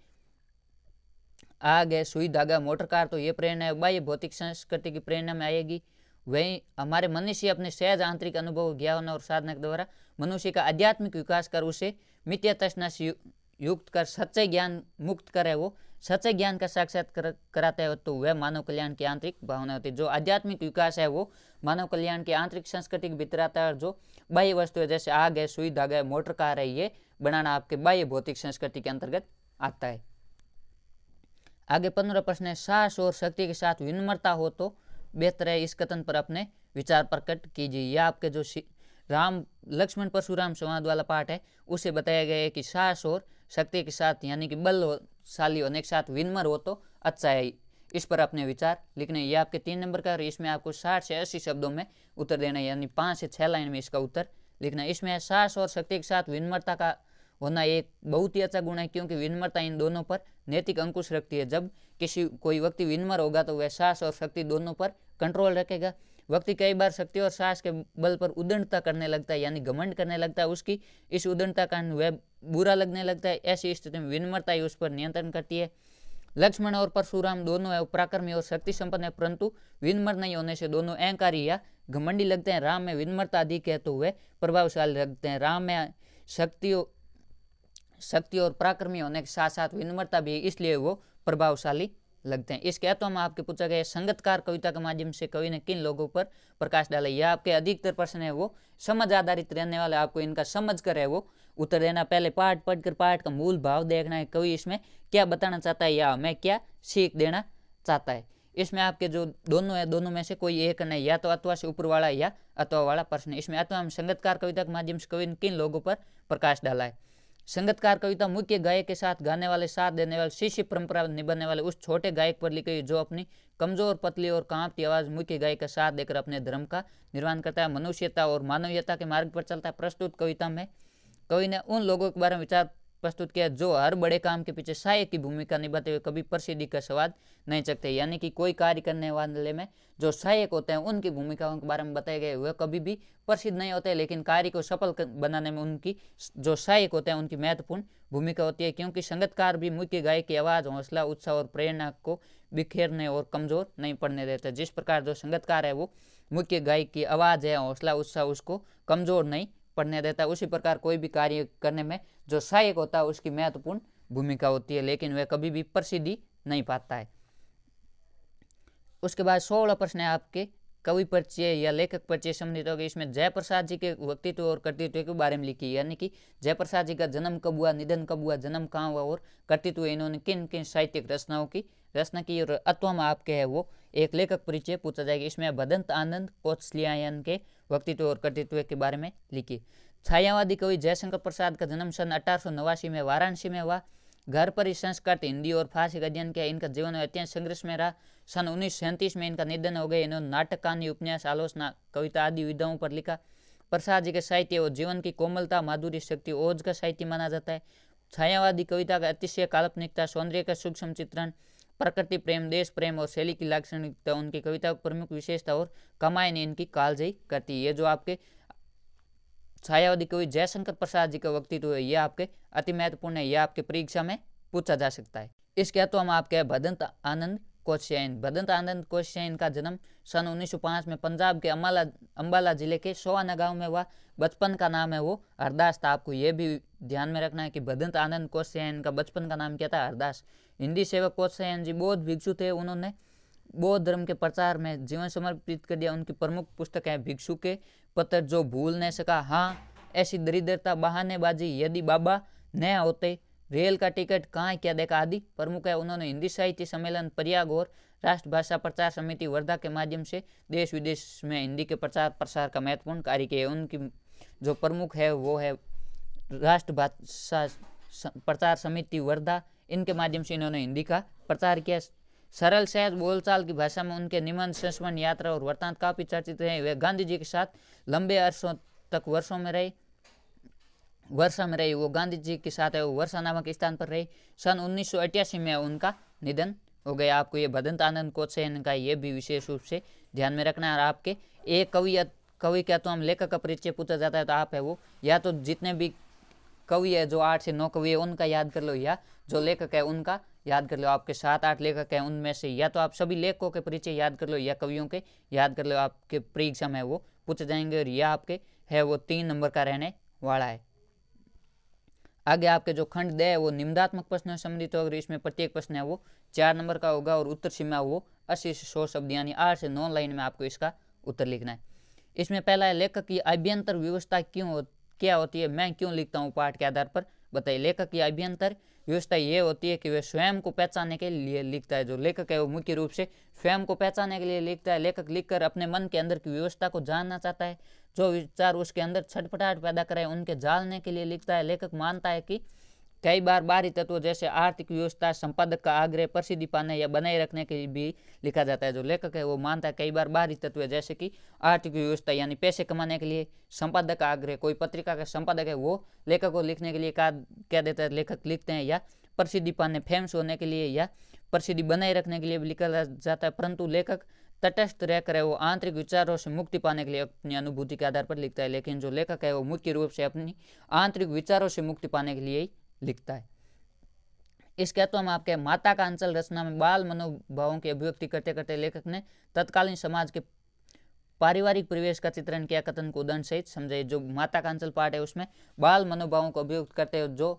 आग है, सुई धागा, मोटर कार, तो ये प्रेरणा है बाह्य भौतिक संस्कृति की प्रेरणा में आएगी। वहीं हमारे मनुष्य अपने सहज आंतरिक अनुभव ज्ञान और साधना के द्वारा मनुष्य का आध्यात्मिक विकास कर उसे मिथ्या तृष्णा से युक्त कर सच्चे ज्ञान मुक्त करे, वो सच्चे ज्ञान का साक्षात कराता है, तो वह मानव कल्याण की आंतरिक भावना होती है। जो आध्यात्मिक विकास है वो मानव कल्याण की आंतरिक संस्कृति के भीतर आता है, और जो बाह्य वस्तु है जैसे आग है, सुई धागा है, मोटर कार है, ये बनाना आपके बाह्य भौतिक संस्कृति के अंतर्गत आता है। आगे 15 प्रश्न है, साहस और शक्ति के साथ विनम्रता हो तो बेहतर है, इस कथन पर अपने विचार प्रकट कीजिए। यह आपके जो राम लक्ष्मण परशुराम संवाद वाला पाठ है उसे बताया गया है कि साहस और शक्ति के साथ यानी कि बलशाली होने के साथ विनम्र हो तो अच्छा है, इस पर अपने विचार लिखने। ये आपके 3 नंबर का, और इसमें आपको 60 से 80 शब्दों में उत्तर देना है, यानी 5 से 6 लाइन में इसका उत्तर लिखना है। इसमें साहस और शक्ति के साथ विनम्रता का होना एक बहुत ही अच्छा गुण है, क्योंकि विनम्रता इन दोनों पर नैतिक अंकुश रखती है। जब कोई व्यक्ति विनम्र होगा तो वह साहस और शक्ति दोनों पर कंट्रोल रखेगा। व्यक्ति कई बार शक्ति और साहस के बल पर उद्दंडता करने लगता है, यानी घमंड करने लगता है, उसकी इस उद्दंडता का वह बुरा लगने लगता है। ऐसी स्थिति में विनम्रता ही उस पर नियंत्रण करती है। लक्ष्मण और परशुराम दोनों है पराक्रमी और शक्ति संपन्न है, परंतु विनम्र नहीं होने से दोनों अहंकारी या घमंडी लगते हैं। राम में विनम्रता अधिक है तो वह प्रभावशाली लगते हैं। राम में शक्ति और पराक्रमी होने के साथ साथ विनम्रता भी, इसलिए वो प्रभावशाली लगते हैं। इसके तो हम आपके पूछा गया संगतकार कविता के माध्यम से कवि ने किन लोगों पर प्रकाश डाला। यह आपके अधिकतर प्रश्न है वो समझ आधारित रहने वाले, आपको इनका समझ कर है वो उत्तर देना। पहले पाठ पढ़कर पाठ का मूल भाव देखना है, कवि इसमें क्या बताना चाहता है या हमें क्या सीख देना चाहता है। इसमें आपके जो दोनों है दोनों में से कोई एक नहीं, या तो अथवा से ऊपर वाला या अथवा वाला प्रश्न। इसमें अथवा हम संगतकार कविता के माध्यम से कवि ने किन लोगों पर प्रकाश डाला है। संगतकार कविता मुख्य गायक के साथ गाने वाले, साथ देने वाले, शिष्य परंपरा निभाने वाले उस छोटे गायक पर लिखी हुई जो अपनी कमजोर, पतली और कांपती आवाज मुख्य गायक का साथ देकर अपने धर्म का निर्माण करता है, मनुष्यता और मानवीयता के मार्ग पर चलता है। प्रस्तुत कविता में कवि ने उन लोगों के बारे में विचार प्रस्तुत किया जो हर बड़े काम के पीछे सहायक की भूमिका निभाते हुए कभी प्रसिद्धि का स्वाद नहीं चखते, यानी कि कोई कार्य करने वाले में जो सहायक होते हैं उनकी भूमिकाओं के बारे में बताए गए हुए कभी भी प्रसिद्ध नहीं होते, लेकिन कार्य को सफल बनाने में उनकी जो सहायक होते हैं उनकी महत्वपूर्ण भूमिका होती है। क्योंकि संगतकार भी मुख्य गायक की आवाज़, हौसला, उत्साह और प्रेरणा को बिखेरने और कमजोर नहीं पड़ने देते। जिस प्रकार जो संगतकार है वो मुख्य गायक की आवाज़ है, हौसला, उत्साह उसको कमजोर नहीं पढ़ने देता, उसी प्रकार कोई भी कार्य करने में जो सहायक होता है उसकी महत्वपूर्ण भूमिका होती है, लेकिन वह कभी भी प्रसिद्धि नहीं पाता है। उसके बाद 16 प्रश्न है आपके कवि परिचय या लेखक परिचय सम्मिलित होगा। इसमें जयप्रसाद जी के व्यक्तित्व और कर्तृत्व के बारे में लिखी, यानी कि जयप्रसाद जी का जन्म कब हुआ, निधन कब हुआ, जन्म कहाँ हुआ और कर्तृत्व इन्होंने किन किन साहित्यिक रचनाओं की रचना की, और अथवा में आपके है वो एक लेखक परिचय पूछा जाएगा। इसमें भदंत आनंद कौशल्यायन के व्यक्तित्व और कर्तृत्व के बारे में लिखी। छायावादी कवि जयशंकर प्रसाद का जन्म सन 1889 में वाराणसी में हुआ। घर पर ही संस्कृत, हिंदी और फारसी का अध्ययन किया। इनका जीवन में अत्यंत संघर्ष में रहा। सन 1937 में इनका निधन हो गया। इन्होंने नाटक, कहानी, उपन्यास, आलोचना, कविता आदि विधाओं पर लिखा। प्रसाद जी के साहित्य और जीवन की कोमलता, माधुर्य, शक्ति, ओज का साहित्य माना जाता है। छायावादी कविता का अतिशय काल्पनिकता, सौंदर्य का सूक्ष्म चित्रण, प्रकृति प्रेम, देश प्रेम और शैली की लाक्षणिकता उनकी कविता की प्रमुख विशेषता और कमाई ने इनकी कालजयी करती है। ये जो आपके छायावादी कवि जयशंकर प्रसाद जी का व्यक्तित्व है, ये आपके अति महत्वपूर्ण है। यह आपके परीक्षा में पूछा जा सकता है। इसके तो हम आपके भदंत आनंद कोश्यायन। भदंत आनंद कोश्यायन का जन्म सन 1905 में पंजाब के अम्बाला जिले के सोहाना गांव में हुआ। बचपन का नाम है वो हरदास था। आपको ये भी ध्यान में रखना है कि भदंत आनंद कोश्यायन का बचपन का नाम क्या था? हरदास। हिंदी सेवक कोश्यायन जी बौद्ध भिक्षु थे। उन्होंने बौद्ध धर्म के प्रचार में जीवन समर्पित कर दिया। उनकी प्रमुख पुस्तक है भिक्षु के पत्र, जो भूल नहीं सका, हाँ ऐसी दरिद्रता, बहानेबाजी, यदि बाबा न होते, रेल का टिकट, कहाँ क्या देखा आदि प्रमुख है। उन्होंने हिंदी साहित्य सम्मेलन प्रयाग और राष्ट्रभाषा प्रचार समिति वर्धा के माध्यम से देश विदेश में हिंदी के प्रचार प्रसार का महत्वपूर्ण कार्य किया। उनकी जो प्रमुख है वो है राष्ट्रभाषा प्रचार समिति वर्धा। इनके माध्यम से इन्होंने हिंदी का प्रचार किया। सरल सहज बोलचाल की भाषा में उनके निबंध, संस्मरण, यात्रा और वृत्तांत काफी चर्चित रहे। वे गांधी जी के साथ लंबे अरसों तक वर्षा में रही। वो गांधी जी के साथ है वो वर्षा नामक स्थान पर रही। सन 1988 में उनका निधन हो गया। आपको ये भदंत आनंद कोश्यायन का ये भी विशेष रूप से ध्यान में रखना है। और आपके एक कवि क्या तो हम लेखक का परिचय पूछा जाता है तो आप है वो या तो जितने भी कवि है जो 8 से 9 कवि है उनका याद कर लो, या जो लेखक है उनका याद कर लो। आपके 7-8 लेखक हैं उनमें से या तो आप सभी लेखकों के परिचय याद कर लो या कवियों के याद कर लो। आपके परीक्षा में वो पूछे जाएंगे और यह आपके है वो 3 नंबर का रहने वाला है। आगे आपके जो खंड दे है वो निम्नात्मक प्रश्नों से संबंधित होगा। इसमें प्रत्येक प्रश्न है वो 4 नंबर का होगा और उत्तर सीमा वो 80 से 100 शब्द यानी 8 से 9 लाइन में आपको इसका उत्तर लिखना है। इसमें पहला है लेखक की अभ्यंतर व्यवस्था क्या होती है, मैं क्यों लिखता हूँ पाठ के आधार पर बताइए। लेखक की अभ्यंतर व्यवस्था ये होती है कि वह स्वयं को पहचानने के लिए लिखता है। जो लेखक है वो मुख्य रूप से स्वयं को पहचानने के लिए लिखता है। लेखक लिखकर अपने मन के अंदर की व्यवस्था को जानना चाहता है। जो विचार उसके अंदर छटपटाहट पैदा करे उनके जानने के लिए लिखता है। लेखक मानता है कि कई बार बाहरी तत्व जैसे आर्थिक व्यवस्था, संपादक का आग्रह, प्रसिद्धि पाने या बनाए रखने के लिए भी लिखा जाता है। जो लेखक है वो मानता है कई बार बाहरी तत्व जैसे कि आर्थिक व्यवस्था यानी पैसे कमाने के लिए, संपादक का आग्रह, कोई पत्रिका का संपादक है वो लेखक को लिखने के लिए क्या देता है, लेखक लिखते हैं, या प्रसिद्धि पाने, फेमस होने के लिए या प्रसिद्धि बनाए रखने के लिए भी लिखा जाता है। परंतु लेखक तटस्थ रहकर वो आंतरिक विचारों से मुक्ति पाने के लिए अपनी अनुभूति के आधार पर लिखता है। लेकिन जो लेखक है वो मुख्य रूप से अपनी आंतरिक विचारों से मुक्ति पाने के लिए ही लिखता है। इसके तो हम आपके माता का अंचल रचना में बाल मनोभावों की अभिव्यक्ति करते करते लेखक ने तत्कालीन समाज के पारिवारिक परिवेश का चित्रण किया। कथन को उदाहरण सहित समझाइए। जो माता का अंचल पाठ है उसमें बाल मनोभावों को अभिव्यक्त करते हैं। जो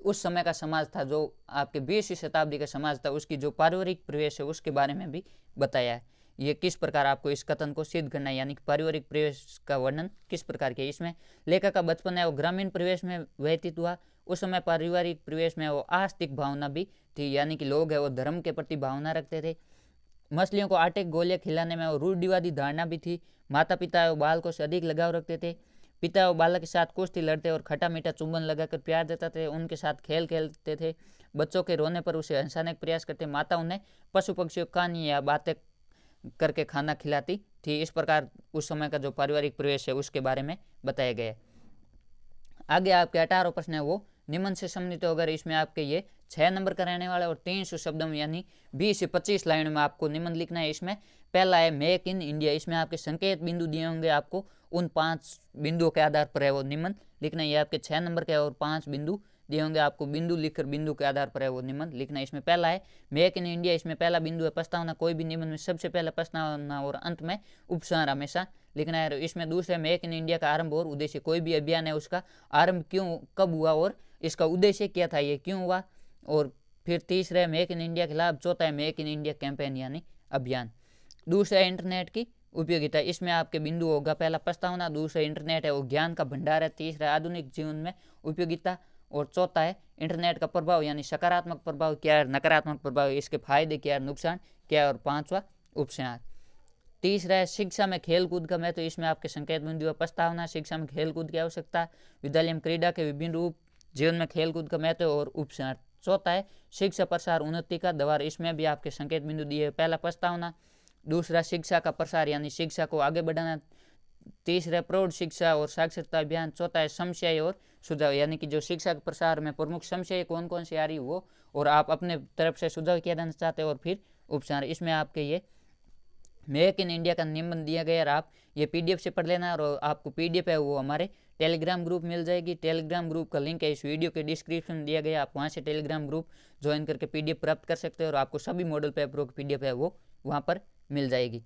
उस समय का समाज था, जो आपके 20वीं शताब्दी का समाज था, उसकी जो पारिवारिक परिवेश है उसके बारे में भी बताया है। ये किस प्रकार आपको इस कथन को सिद्ध करना है, यानी कि पारिवारिक परिवेश का वर्णन किस प्रकार किया। इसमें लेखक का बचपन है वो ग्रामीण परिवेश में व्यतीत हुआ। उस समय पारिवारिक परिवेश में वो आस्तिक भावना भी थी, यानी कि लोग है वो धर्म के प्रति भावना रखते थे। मछलियों को आटे गोले खिलाने में वो रूढ़िवादी धारणा भी थी। माता पिता वो बालकों से अधिक लगाव रखते थे। पिता वो बालक के साथ कुश्ती लड़ते और खट्टा मीठा चुंबन लगाकर प्यार देते थे। उनके साथ खेल खेलते थे। बच्चों के रोने पर उसे हंसाने का प्रयास करते। माता उन्हें पशु पक्षियों कहानी या बातें करके खाना खिलाती थी। इस प्रकार उस समय का जो पारिवारिक परिवेश है उसके बारे में बताया गया है। आगे आपके 18 प्रश्न है वो निम्न से सम्मिलित होकर इसमें आपके ये 6 नंबर का रहने वाला और 300 शब्दों में यानी 20 से 25 लाइन में आपको निम्न लिखना है। इसमें पहला है मेक इन इंडिया। इसमें आपके संकेत बिंदु दिए होंगे, आपको उन 5 बिंदुओं के आधार पर है वो निम्न लिखना है। ये आपके 6 नंबर के और 5 बिंदु दिए होंगे, आपको बिंदु लिखकर बिंदु के आधार पर है वो निम्न लिखना है। इसमें पहला है मेक इन इंडिया। इसमें पहला बिंदु है प्रस्तावना। कोई भी निम्न में सबसे पहले प्रस्तावना और अंत में उपसंहार हमेशा लिखना है। इसमें दूसरा मेक इन इंडिया का आरंभ और उद्देश्य। कोई भी अभियान है उसका आरंभ क्यों, कब हुआ और इसका उद्देश्य क्या था, ये क्यों हुआ। और फिर तीसरा है मेक इन इंडिया के लाभ। चौथा है मेक इन इंडिया कैंपेन यानी अभियान। दूसरा है इंटरनेट की उपयोगिता। इसमें आपके बिंदु होगा पहला प्रस्तावना, दूसरा इंटरनेट है वो ज्ञान का भंडार है, तीसरा है आधुनिक जीवन में उपयोगिता और चौथा है इंटरनेट का प्रभाव यानी सकारात्मक प्रभाव क्या है, नकारात्मक प्रभाव, इसके फायदे क्या है, नुकसान क्या है और 5वां उपसंहार। तीसरा है शिक्षा में खेलकूद का महत्व, इसमें आपके संकेत बिंदु है प्रस्तावना, शिक्षा में खेलकूद की आवश्यकता, विद्यालय में क्रीड़ा के विभिन्न रूप, जीवन में खेलकूद का महत्व और उपचार। चौथा है शिक्षा प्रसार उन्नति का द्वार, इसमें भी आपके संकेत बिंदु दिए। पहला प्रस्तावना, दूसरा शिक्षा का प्रसार यानी शिक्षा को आगे बढ़ाना, तीसरा प्रौढ़ शिक्षा और साक्षरता अभियान, चौथा है समस्याएं और सुझाव यानी कि जो शिक्षा के प्रसार में प्रमुख समस्याएं कौन कौन सी आ रही वो और आप अपने तरफ से सुझाव किया जाना चाहते हो, और फिर उपचार। इसमें आपके ये मेक इन इंडिया का निबंध दिया गया और आप ये पीडीएफ से पढ़ लेना, और आपको पीडीएफ है वो हमारे टेलीग्राम ग्रुप मिल जाएगी। टेलीग्राम ग्रुप का लिंक है इस वीडियो के डिस्क्रिप्शन में दिया गया, आप वहाँ से टेलीग्राम ग्रुप ज्वाइन करके पीडीएफ प्राप्त कर सकते हो और आपको सभी मॉडल पेपरों की पीडीएफ है वो वहाँ पर मिल जाएगी।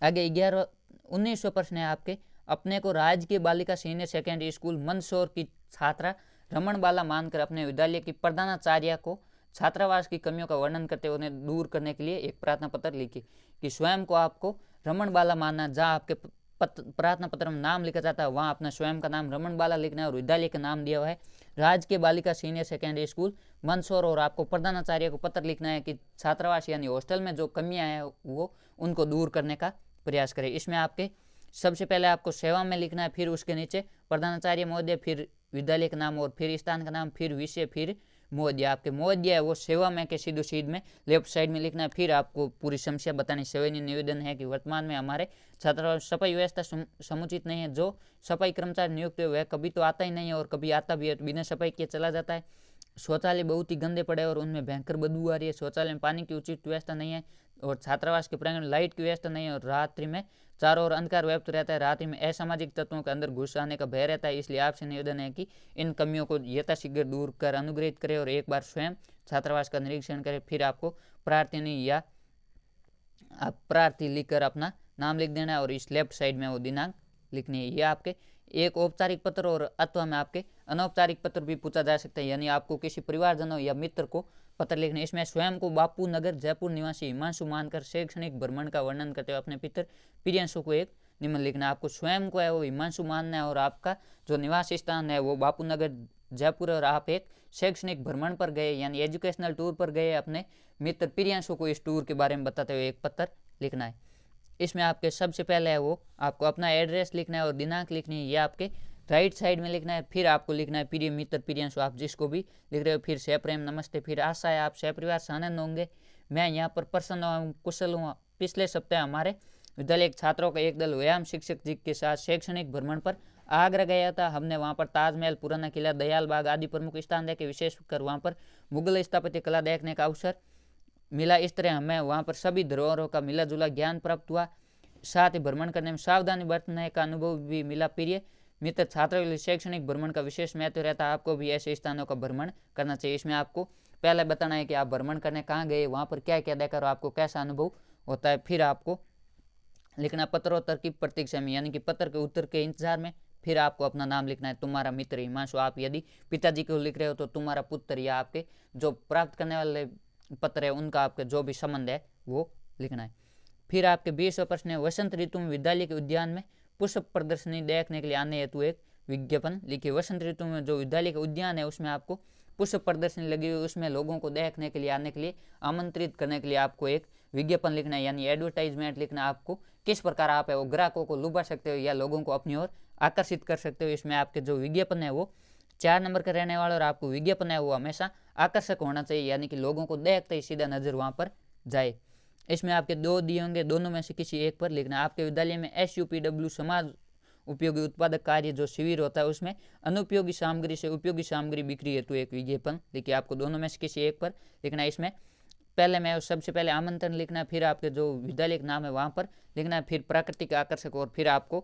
आगे 19वां प्रश्न है आपके, अपने को राजकीय बालिका सीनियर सेकेंडरी स्कूल मंदसौर की छात्रा रमन बाला मानकर अपने विद्यालय की प्रधानाचार्य को छात्रावास की कमियों का वर्णन करते हुए उन्हें दूर करने के लिए एक प्रार्थना पत्र लिखी। कि स्वयं को आपको रमन बाला मानना, जहाँ आपके प्रार्थना पत्र में नाम लिखा जाता है वहाँ अपना स्वयं का नाम रमन बाला लिखना है और विद्यालय का नाम दिया हुआ है राजकीय बालिका सीनियर सेकेंडरी स्कूल मंदसौर, और आपको प्रधानाचार्य को पत्र लिखना है कि छात्रावास यानी हॉस्टल में जो कमियां हैं वो उनको दूर करने का प्रयास करें। इसमें आपके सबसे पहले आपको सेवा में लिखना है, फिर उसके नीचे प्रधानाचार्य महोदय, फिर विद्यालय का नाम और फिर स्थान का नाम, फिर विषय, फिर महोदय। आपके महोदय है वो सेवा में के सीधो सीध में लेफ्ट साइड में लिखना है। फिर आपको पूरी समस्या बतानी। सेवनीय निवेदन है कि वर्तमान में हमारे छात्रावास सफाई व्यवस्था समुचित नहीं है, जो सफाई कर्मचारी नियुक्त हुए वह कभी तो आता ही नहीं है और कभी आता भी है बिना सफाई किए चला जाता है। शौचालय बहुत ही गंदे पड़े और उनमें भयंकर बदबू आ रही है। शौचालय में पानी की उचित व्यवस्था नहीं है और छात्रावास के प्रांगण में लाइट की व्यवस्था नहीं है और रात्रि में चारों ओर अंधकार व्याप्त रहता है। रात्रि में असामाजिक तत्वों के अंदर घुस आने का भय रहता है। इसलिए आपसे निवेदन है कि इन कमियों को यथाशीघ्र दूर कर अनुग्रहित करें और एक बार स्वयं छात्रावास का निरीक्षण करें। फिर आपको प्रार्थनी या आप प्रार्थी लिखकर अपना नाम लिख देना है और इस लेफ्ट साइड में वो दिनांक लिखनी है। ये आपके एक औपचारिक पत्र और अथवा में आपके अनौपचारिक पत्र भी पूछा जा सकता है, यानी आपको किसी परिवारजनों या मित्र को पत्र लिखना। इसमें स्वयं को बापू नगर जयपुर निवासी हिमांशु मानकर शैक्षणिक भ्रमण का वर्णन करते हुए अपने पितर प्रियांशु को एक निबंध लिखना। आपको स्वयं को है वो हिमांशु मानना है और आपका जो निवास स्थान है वो बापू नगर जयपुर, और आप एक शैक्षणिक भ्रमण पर गए यानी एजुकेशनल टूर पर गए। अपने मित्र प्रियांशु को इस टूर के बारे में बताते हुए एक पत्र लिखना है। इसमें आपके सबसे पहले है वो आपको अपना एड्रेस लिखना है और दिनांक लिखनी है, ये आपके राइट साइड में लिखना है। फिर आपको लिखना है प्रिय मित्र प्रियांशु, आप जिसको भी लिख रहे हो। फिर सप्रेम नमस्ते, फिर आशा है आप सपरिवार से आनंद होंगे, मैं यहाँ पर प्रसन्न हूँ, कुशल हूँ। पिछले सप्ताह हमारे विद्यालय के छात्रों का एक दल व्यायाम शिक्षक जी के साथ शैक्षणिक भ्रमण पर आगरा गया था। हमने वहाँ पर ताजमहल, पुराना किला, दयाल बाग आदि प्रमुख स्थान देखे, विशेषकर वहाँ पर मुगल स्थापत्य कला देखने का अवसर मिला। इस तरह हमें वहाँ पर सभी धरोहरों का मिला जुला ज्ञान प्राप्त हुआ। साथ ही भ्रमण करने में सावधानी बरतने का अनुभव भी मिला। प्रिय मित्र, छात्रों के लिए शैक्षणिक भ्रमण का विशेष महत्व रहता है, आपको भी ऐसे स्थानों का भ्रमण करना चाहिए। इसमें आपको पहले बताना है कि आप भ्रमण करने कहाँ गए, वहाँ पर क्या क्या देखा और आपको कैसा अनुभव होता है। फिर आपको लिखना पत्रोत्तर की प्रतीक्षा में यानी कि पत्र के उत्तर के इंतजार में। फिर आपको अपना नाम लिखना है, तुम्हारा मित्र हिमांशु। आप यदि पिताजी को लिख रहे हो तो तुम्हारा पुत्र या आपके जो प्राप्त करने वाले पत्र है उनका आपके जो भी संबंध है वो लिखना है। फिर आपके 20वां प्रश्न है, वसंत ऋतु में विद्यालय के उद्यान में पुष्प प्रदर्शनी देखने के लिए आने हेतु एक विज्ञापन लिखिए। वसंत ऋतु में जो विद्यालय का उद्यान है उसमें आपको पुष्प प्रदर्शनी लगी हुई, उसमें लोगों को देखने के लिए आने के लिए आमंत्रित करने के लिए आपको एक विज्ञापन लिखना है यानी एडवर्टाइजमेंट लिखना। आपको किस प्रकार आप है वो ग्राहकों को लुभा सकते हो या लोगों को अपनी ओर आकर्षित कर सकते हो। इसमें आपके जो विज्ञापन है वो 4 नंबर का रहने वाला और आपको विज्ञापन है वो हमेशा आकर्षक होना चाहिए यानी कि लोगों को देखते ही सीधा नजर वहाँ पर जाए। इसमें आपके 2 दिए होंगे, दोनों में से किसी एक पर लिखना। आपके विद्यालय में SUPW समाज उपयोगी उत्पादक कार्य जो शिविर होता है उसमें अनुपयोगी सामग्री से उपयोगी सामग्री बिक्री हेतु एक विज्ञापन लिखिए। आपको दोनों में से किसी एक पर लिखना है। इसमें पहले में सबसे पहले आमंत्रण लिखना है, फिर आपके जो विद्यालय का नाम है वहाँ पर लिखना है, फिर प्राकृतिक आकर्षक और फिर आपको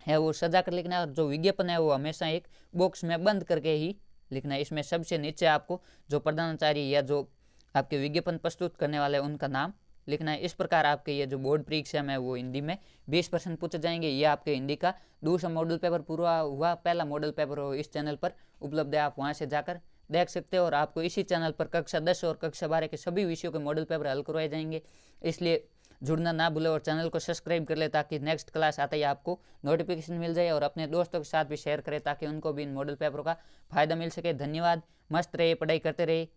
है वो सजा कर लिखना है। और जो विज्ञापन है वो हमेशा एक बॉक्स में बंद करके ही लिखना है। इसमें सबसे नीचे आपको जो प्रधानाचार्य या जो आपके विज्ञापन प्रस्तुत करने वाले उनका नाम लिखना है। इस प्रकार आपके ये जो बोर्ड परीक्षा में वो हिंदी में 20% पूछे जाएंगे। ये आपके हिंदी का दूसरा मॉडल पेपर पूरा हुआ। पहला मॉडल पेपर इस चैनल पर उपलब्ध है, आप वहाँ से जाकर देख सकते हो। और आपको इसी चैनल पर कक्षा 10 और कक्षा 12 के सभी विषयों के मॉडल पेपर हल करवाए जाएंगे, इसलिए जुड़ना ना भूले और चैनल को सब्सक्राइब कर ले ताकि नेक्स्ट क्लास आते ही आपको नोटिफिकेशन मिल जाए। और अपने दोस्तों के साथ भी शेयर करें ताकि उनको भी इन मॉडल पेपरों का फायदा मिल सके। धन्यवाद, मस्त रहिए, पढ़ाई करते रहिए।